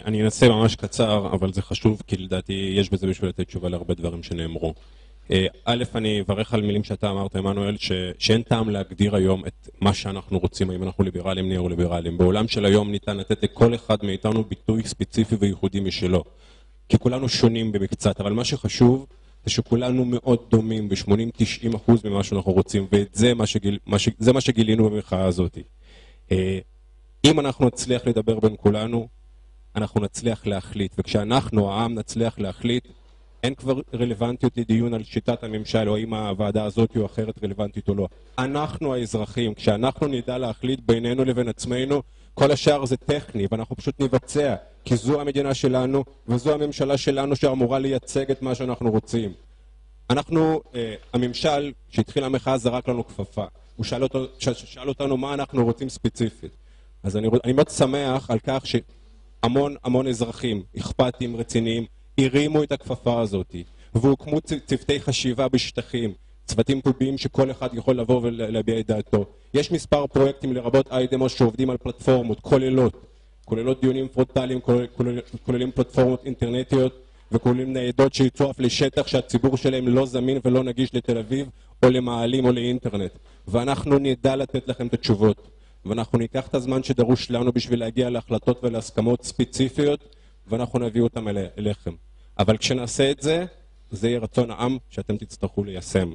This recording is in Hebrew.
אני אנסה ממש קצר, אבל זה חשוב, כי לדעתי יש בזה בשביל לתת תשובה להרבה דברים שנאמרו. א', אני אברך על מילים שאתה אמרת, עמנואל, שאין טעם להגדיר היום את מה שאנחנו רוצים, האם אנחנו ליברלים, ניאו-ליברלים. בעולם של היום ניתן לתת לכל אחד מאיתנו ביטוי ספציפי וייחודי משלו. כי כולנו שונים במקצת, אבל מה שחשוב זה שכולנו מאוד דומים ב-80-90% ממה שאנחנו רוצים, וזה מה שגילינו במחאה הזאת. אם אנחנו נצליח לדבר בין כולנו, אנחנו נצליח להחליט, וכשאנחנו, העם, נצליח להחליט, אין כבר רלוונטיות לדיון על שיטת הממשל, או אם הוועדה הזאת או אחרת רלוונטית או לא. אנחנו האזרחים, כשאנחנו נדע להחליט בינינו לבין עצמנו, כל השאר זה טכני, ואנחנו פשוט נבצע, כי זו המדינה שלנו, וזו הממשלה שלנו שאמורה לייצג את מה שאנחנו רוצים. הממשל שהתחיל המחאה זרק לנו כפפה. הוא שאל אותנו מה אנחנו רוצים ספציפית. אז אני מאוד שמח על כך המון אזרחים, אכפתיים, רציניים, הרימו את הכפפה הזאת, והוקמו צוותי חשיבה בשטחים, צוותים פומביים שכל אחד יכול לבוא ולהביע את דעתו. יש מספר פרויקטים לרבות איידמוס שעובדים על פלטפורמות, כוללות דיונים פרונטליים, כוללים פלטפורמות אינטרנטיות, וכוללים ניידות שיצאו אף לשטח שהציבור שלהם לא זמין ולא נגיש לתל אביב, או למעלים או לאינטרנט. ואנחנו נדע לתת לכם את התשובות. ואנחנו ניקח את הזמן שדרוש לנו בשביל להגיע להחלטות ולהסכמות ספציפיות, ואנחנו נביא אותם אליכם. אבל כשנעשה את זה, זה יהיה רצון העם שאתם תצטרכו ליישם.